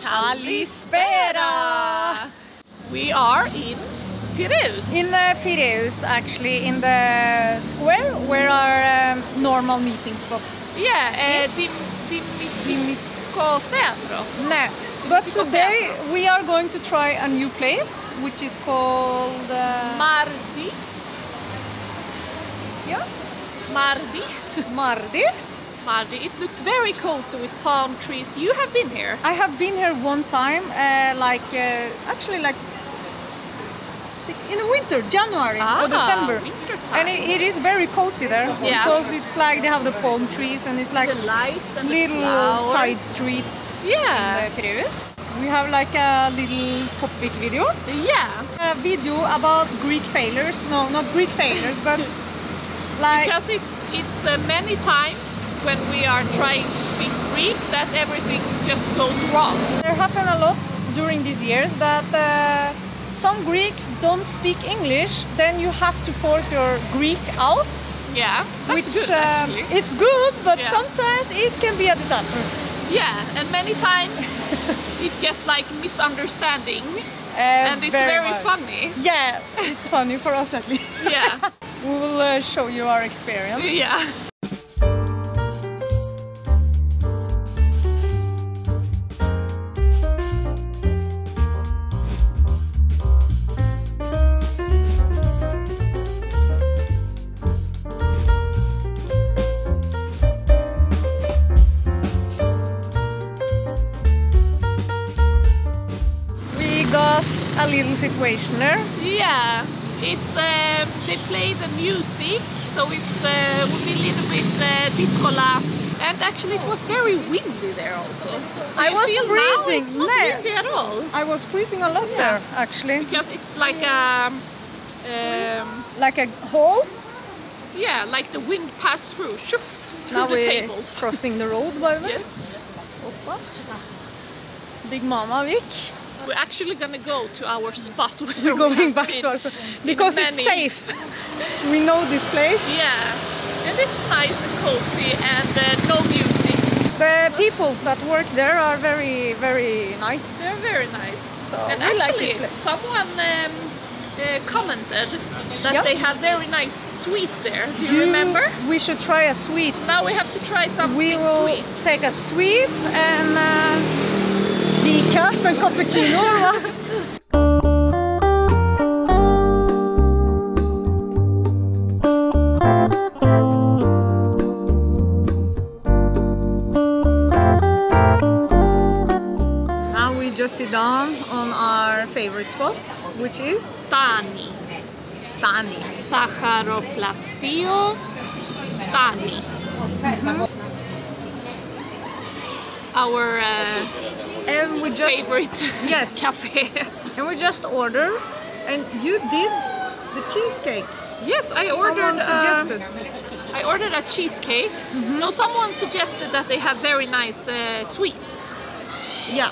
Kalispera! We are in Piraeus. In Piraeus, actually, in the square where our normal meeting spots. Yeah, Dimiko Theatro. No, but today we are going to try a new place, which is called Mardi. Yeah, Mardi. Mardi. Mardi. It looks very cozy with palm trees. You have been here? I have been here one time, actually in the winter, January or December. Winter time. And it is very cozy there, because it's like they have the palm trees and it's like the lights and little the side streets in the Piraeus. We have like a little topic video. Yeah. A video about Greek failures. No, not Greek failures, but like... Because it's many times when we are trying to speak Greek that everything just goes wrong. There happened a lot during these years that some Greeks don't speak English, then you have to force your Greek out. Yeah, that's good actually. It's good, but sometimes it can be a disaster. Yeah, and many times it gets like misunderstanding, and it's very funny. Yeah, it's funny for us at least. Yeah. We will show you our experience. Yeah. A little situation there. Yeah, they play the music, so it will be a little bit disco-la. And actually it was very windy there also. I was freezing. It's not windy at all. I was freezing a lot there actually. Because it's like a hole? Yeah, like the wind passed through Now the we're tables. Crossing the road, by the way. Yes. Big Mama Vik. We're actually gonna go to our spot. We're going back to our spot because it's safe. We know this place. Yeah, and it's nice and cozy and no music. The people that work there are very, very nice. They're very nice. So and we actually, like this place. Someone commented that they have very nice sweet there. Do you remember? We should try a sweet. So now we have to try something sweet. We will take a sweet and decaf and cappuccino or what? Now we just sit down on our favorite spot, which is Stani. Stani. Sacharoplastio Stani. Our and we just, favorite cafe. And we just ordered, and you did the cheesecake. Yes, I ordered. Someone suggested. I ordered a cheesecake. No, someone suggested that they have very nice sweets. Yeah.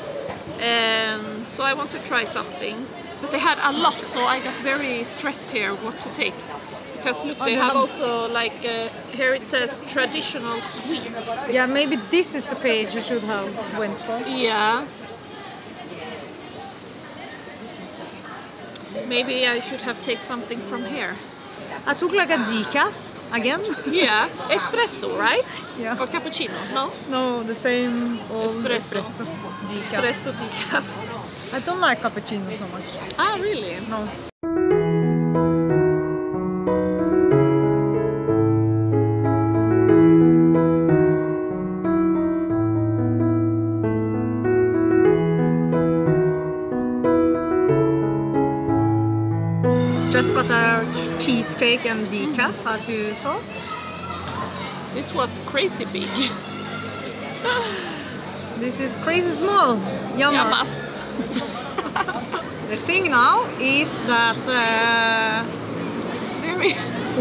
So I want to try something, but they had a lot, so I got very stressed here what to take. Because look, they have also like here it says traditional sweets. Yeah, maybe this is the page you should have went for. Yeah. Maybe I should have taken something from here. I took like a decaf again. Yeah, espresso, right? Yeah. Or cappuccino? No. No, the same old espresso. Decaf. Espresso decaf. I don't like cappuccino so much. Ah, really? No. Just got a cheesecake and decaf, as you saw. This was crazy big. This is crazy small. Yamas. The thing now is that it's very...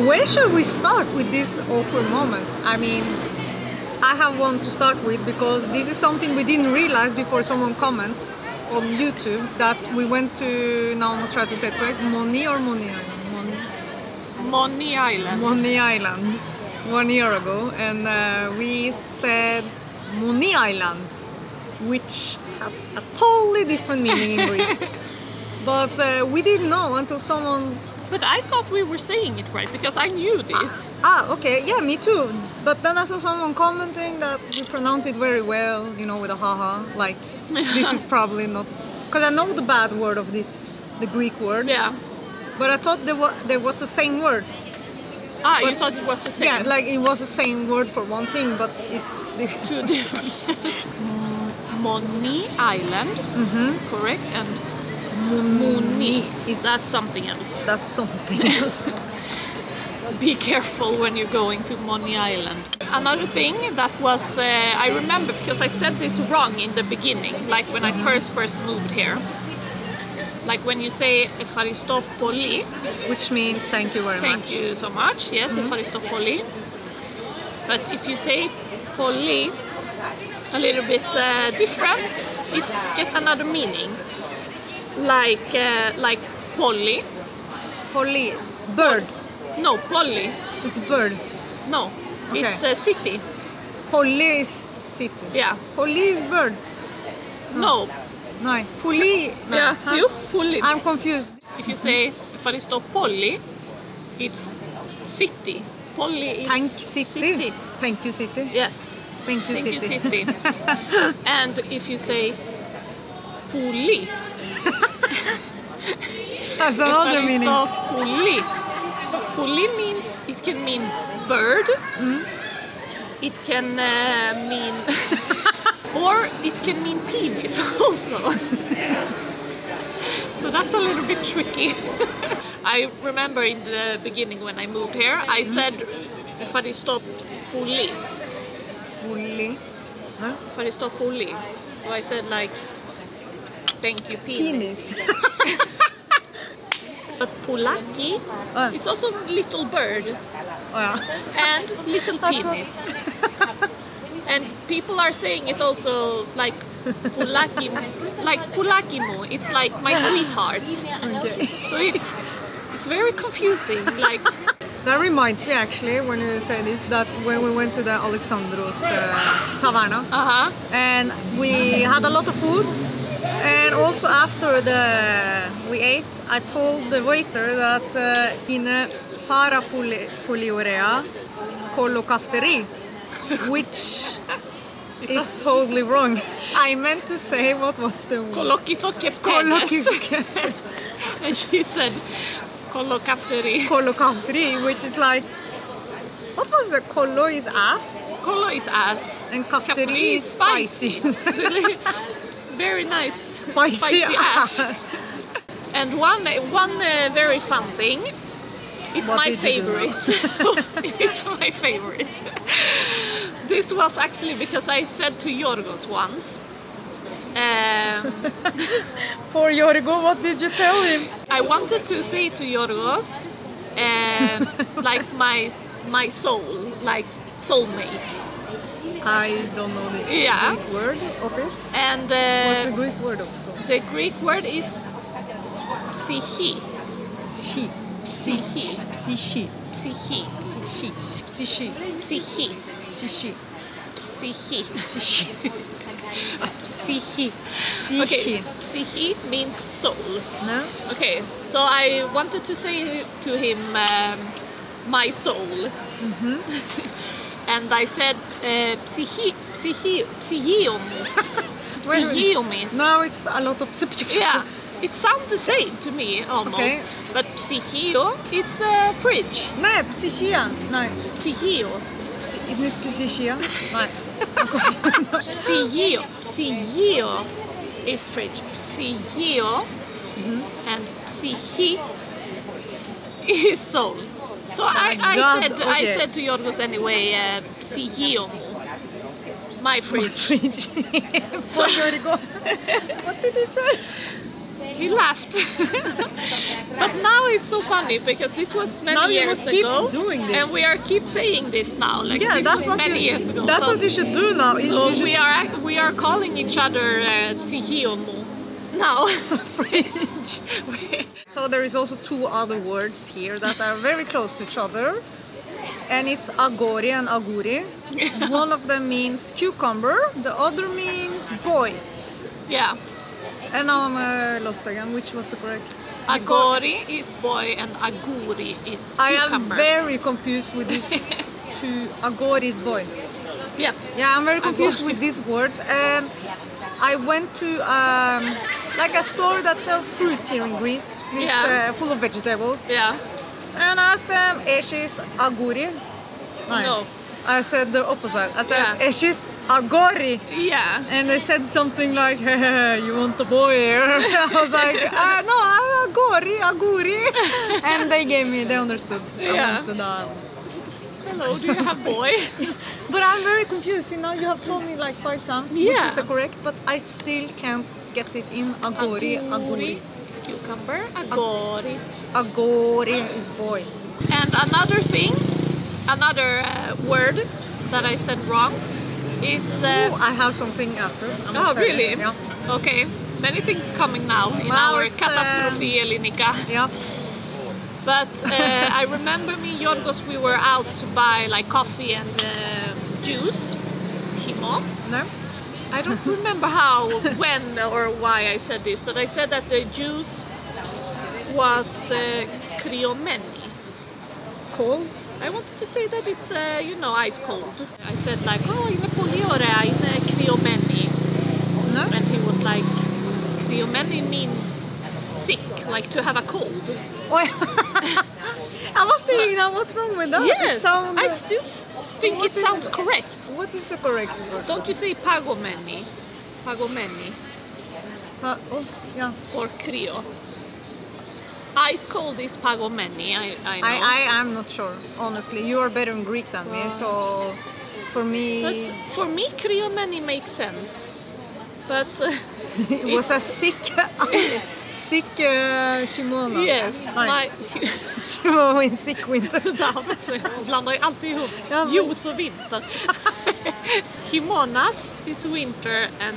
Where should we start with these awkward moments? I mean, I have one to start with because this is something we didn't realize before someone commented on YouTube that we went to, now I must try to say it correct, Moni Island? Moni Island. Moni Island 1 year ago, and we said Moni Island which has a totally different meaning in Greece. But we didn't know until someone... But I thought we were saying it right, because I knew this. Okay, yeah, me too. But then I saw someone commenting that we pronounce it very well, you know, with a haha, like, this is probably not... Because I know the bad word of this, the Greek word. Yeah. But I thought there was the same word. But you thought it was the same? Yeah, like it was the same word for one thing, but it's two different. Moni Island is correct, and Muni that's something else. That's something else. Be careful when you're going to Moni Island. Another thing that was, I remember because I said this wrong in the beginning, like when I first moved here. Like when you say Efaristopoli, which means thank you very much. Thank you so much. Yes, Efaristopoli. But if you say poli a little bit different, it gets another meaning. Like Polly. Polly, bird. No, Polly. It's bird. No, okay. It's a city. Polly is city. Yeah. Polly is bird. No. No. Polly. No. Yeah, huh? you? Polly. I'm confused. If you say Efaristopoli, it's city. Polly is Thank city. Thank you city. Yes. Thank you city. Thank you city. And if you say Poli, that's another meaning. Poli. Poli means, it can mean bird, it can mean, or it can mean penis also. So that's a little bit tricky. I remember in the beginning when I moved here, I said Efaristopoli. Poli. Huh? Efaristopoli. So I said like, thank you penis. But Polaki, it's also little bird and little penis. And people are saying it also like Polakimo. It's like my sweetheart. Okay. So it's very confusing. Like that reminds me actually when you say this that when we went to the Alexandros taverna and we had a lot of food. And also after we ate, I told the waiter that in para poliurea kolokafteri, which is totally wrong. I meant to say what was the word? Kolokitokeftenes. And she said kolokafteri. Kolokafteri, which is like, what was the kolo is ass? Kolo is ass. And kafteri is spicy. Very nice spicy ass. And one very fun thing, it's my favorite. It's my favorite. This was actually because I said to Yorgos once. Poor Yorgo, what did you tell him? I wanted to say to Yorgos, like my soul, like soulmate. I don't know the Greek word of it. And what's the Greek word of soul? The Greek word is psyche. Psyche. Psyche. Psyche. Psyche. Psyche. Psyche. Psyche. Psyche. Psyche. Psyche. Psyche. Okay, psyche means soul. No? Okay, so I wanted to say to him, my soul. And I said, psychiomi. Now it's a lot of... Yeah, it sounds the same to me almost. Okay. But psychio is fridge. No, psychia. No. Psychio. Isn't it psychia? No. Psychio is fridge. Psychio and psyche is soul. So I said to Yorgos anyway, psychiomo, my fridge. So Yorgo, what did he say? He laughed. But now it's so funny because this was many years ago, doing this. and we keep saying this now. Like yeah, this that's was many years ago. That's what you should do now. So we are calling each other psychiomo now. Fridge. So there is also two other words here that are very close to each other. and it's agori and aguri. One of them means cucumber, the other means boy. Yeah. And now I'm lost again. Which was the correct? Agori is boy and aguri is cucumber. I am very confused with these two. Agori is boy. Yeah. Yeah, I'm very confused with these words. And I went to like a store that sells fruit here in Greece. This full of vegetables. Yeah. And I asked them, "Eşis aguri?" No. I said the opposite. I said, "Eşis agori." Yeah. And they said something like, "Hey, you want a boy here?" I was like, "No, aguri." And they understood. I wanted hello, do you have boy? But I'm very confused. See, now you have told me like 5 times which is the correct, but I still can't get it in agori. Aguri is cucumber. Agori. Agori is boy. And another word that I said wrong is... I have something after. Oh, really? Yeah. Okay. Many things coming now in our Katastrofi Elinika. Yeah. But I remember me, Yorgos, we were out to buy like coffee and juice. Himo. No? I don't remember how, when or why I said this, but I said that the juice was kriomeni. Cold? I wanted to say that it's, ice cold. I said like, oh, είναι πολύ ωραία, είναι kriomeni. No? And he was like, kriomeni means sick, like to have a cold. I was thinking, what's wrong with that? Yes, I still think it sounds correct. What is the correct word? Don't you say pagomeni? Pagomeni. Yeah. Or krio. Ice cold is pagomeni, I know. I'm not sure, honestly. You are better in Greek than me, so for me... But for me, kriomeni makes sense. But... it was a sick Shimona. Yes. Shimona in sick winter. Jag blandar ju alltid ihop juice och vinter. Himonas is winter and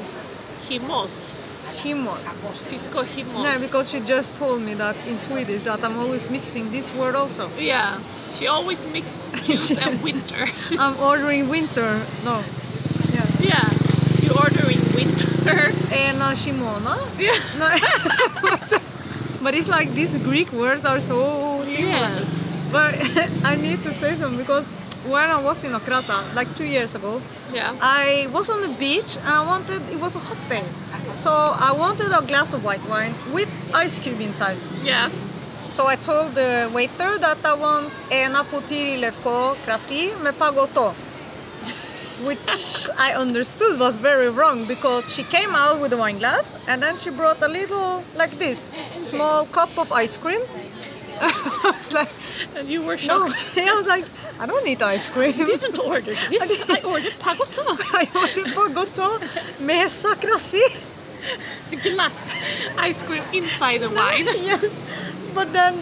himos. Himos. Physical himos. No, because she just told me that in Swedish that I'm always mixing this word also. Yeah. She always mixes juice and winter. I'm ordering winter. No. Yeah. You're ordering winter. And Shimona? Yeah. No. But it's like these Greek words are so similar. Yes. But I need to say something because when I was in Okrata, like 2 years ago, I was on the beach and it was a hot day. So I wanted a glass of white wine with ice cube inside. Yeah. So I told the waiter that I want ένα ποτήρι λευκό κρασί με παγωτό. Which I understood was very wrong because she came out with a wine glass and then she brought a little, like this, small cup of ice cream. I was like, and you were shocked. No. I was like, I don't need ice cream. You didn't order this. I ordered pagotto. I ordered pagotto med sakrasi. Glass ice cream inside the wine. Yes. But then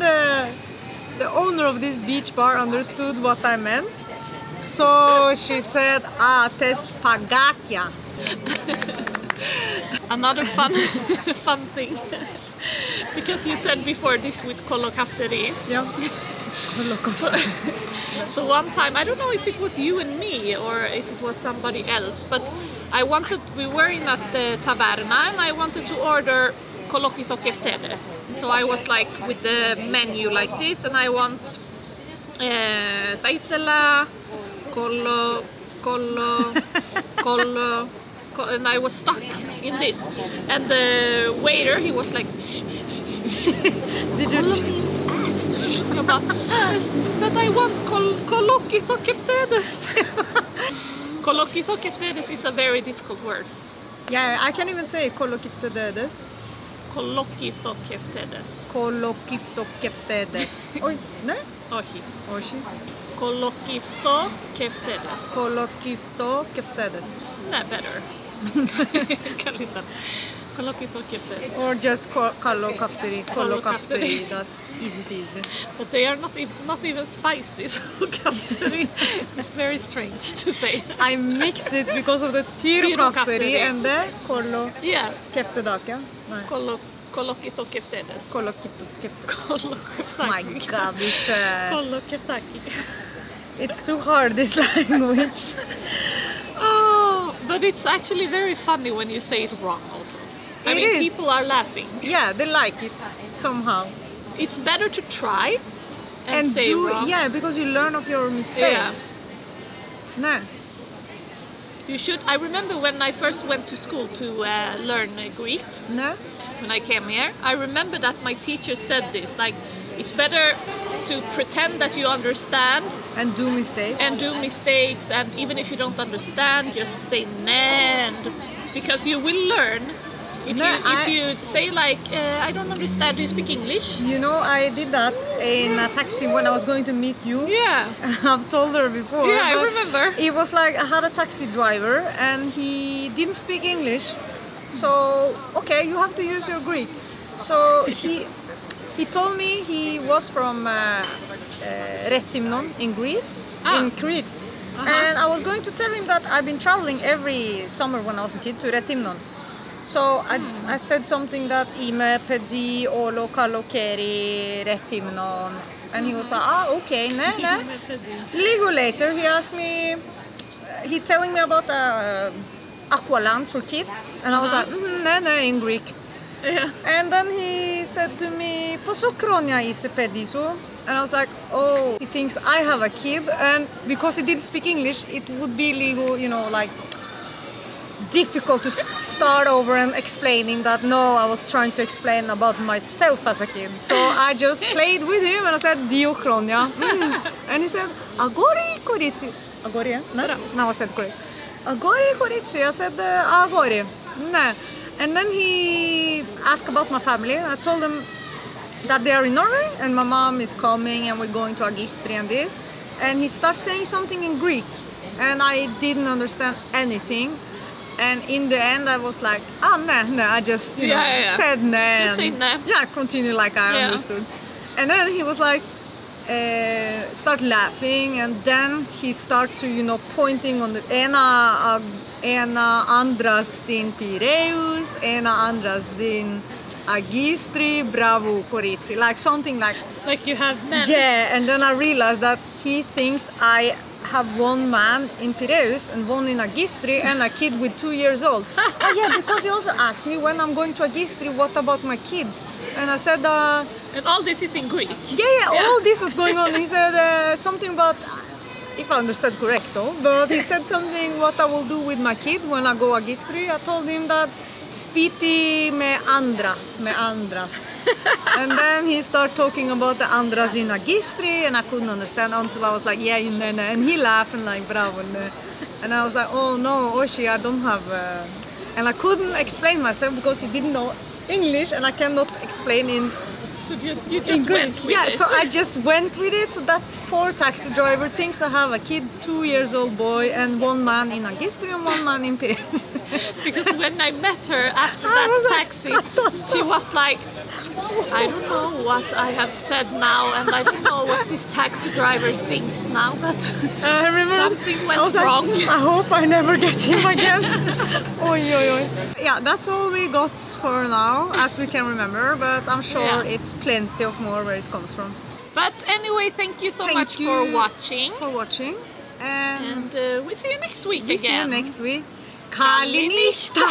the owner of this beach bar understood what I meant. So she said, tes pagakia. Another fun thing. Because you said before this with kolokafteri. Yeah. So one time, I don't know if it was you and me or if it was somebody else, but we were in at the taverna and I wanted to order kolokithokeftedes. So I was like with the menu like this and I want taithela, kollo, and I was stuck in this. And the waiter, he was like, kollo means ass. But I want kolokithokeftedes. Kolokithokeftedes is a very difficult word. Yeah, I can't even say kolokiftedes. Kolokithokeftedes. Kolokiftedes. Oi, no? Ohi. Oshi. Kolokithokeftedes. Kolokiftedes. No, better. Kolokithokeftedes. Or just kolokafteri. That's easy peasy. But they are not even spicy, so kafteri is very strange to say. I mixed it because of the tyrokafteri and the kolokeftedakia. Kolokithokeftedes. Kolokiftedes. My God, it's... Kolokeftaki. It's too hard, this language. Oh, but it's actually very funny when you say it wrong also. I mean, people are laughing. Yeah, they like it somehow. It's better to try and say wrong. Yeah, because you learn of your mistake. Yeah. No. You should. I remember when I first went to school to learn Greek. No. When I came here, I remember that my teacher said this, like, it's better to pretend that you understand and do mistakes, and even if you don't understand, just say "nej," because you will learn. If you say like, I don't understand, do you speak English? You know, I did that in a taxi when I was going to meet you. Yeah. I've told her before. Yeah, I remember. It was like I had a taxi driver and he didn't speak English. So, okay, you have to use your Greek. So he told me he was from Rethymnon in Greece, in Crete. And I was going to tell him that I've been traveling every summer when I was a kid to Rethymnon. So I said something that ime pedi olo kalokeri Rethymnon, and he was like, okay, ne. Little later he asked me, he telling me about Aqualand for kids, and I was like, ne in Greek. Yeah. And then he said to me, posokronia ise pedisu, and I was like, oh, he thinks I have a kid, and because he didn't speak English, it would be legal, you know, like difficult to start over and explaining that no, I was trying to explain about myself as a kid. So I just played with him and I said Diokronia. And he said Agori Koritsi. Agori, no, I said correct. Agori Koritsi. I said Agori. No. And then he asked about my family. I told him that they are in Norway and my mom is coming and we're going to Agistri and this. And he started saying something in Greek and I didn't understand anything. And in the end, I was like, no, I just, you know, said no. Just say no. Yeah, continue like I understood. And then he was like, start laughing, and then he started to, you know, pointing on the ena andras din Piraeus, ena andras din Agistri, bravo Koritsi, like something like you have men. Yeah, and then I realized that he thinks I have one man in Piraeus and one in Agistri and a kid with 2 years old. Yeah, because he also asked me when I'm going to Agistri, what about my kid? And I said... and all this is in Greek? Yeah, all this was going on. He said something about, if I understood correct though, but he said something what I will do with my kid when I go Agistri. I told him that spiti me andras. And then he started talking about the andras in Agistri and I couldn't understand until I was like, yeah, and he laughed and like, bravo. And I was like, oh no, Oshi, I don't have... And I couldn't explain myself because he didn't know English and I cannot explain in... So you just went with it? Yeah, so I just went with it. So that poor taxi driver thinks I have a kid, 2 years old boy, and one man in Agistri and one man in Piraeus. Because when I met her after that taxi, she was like, I don't know what I have said now, and I don't know what this taxi driver thinks now, but I remember something went wrong. Like, I hope I never get him again. Oy. Yeah, that's all we got for now, as we can remember, but I'm sure it's plenty of more where it comes from. But anyway, thank you so much for watching. And we see you next week again. See you next week. Kalinista!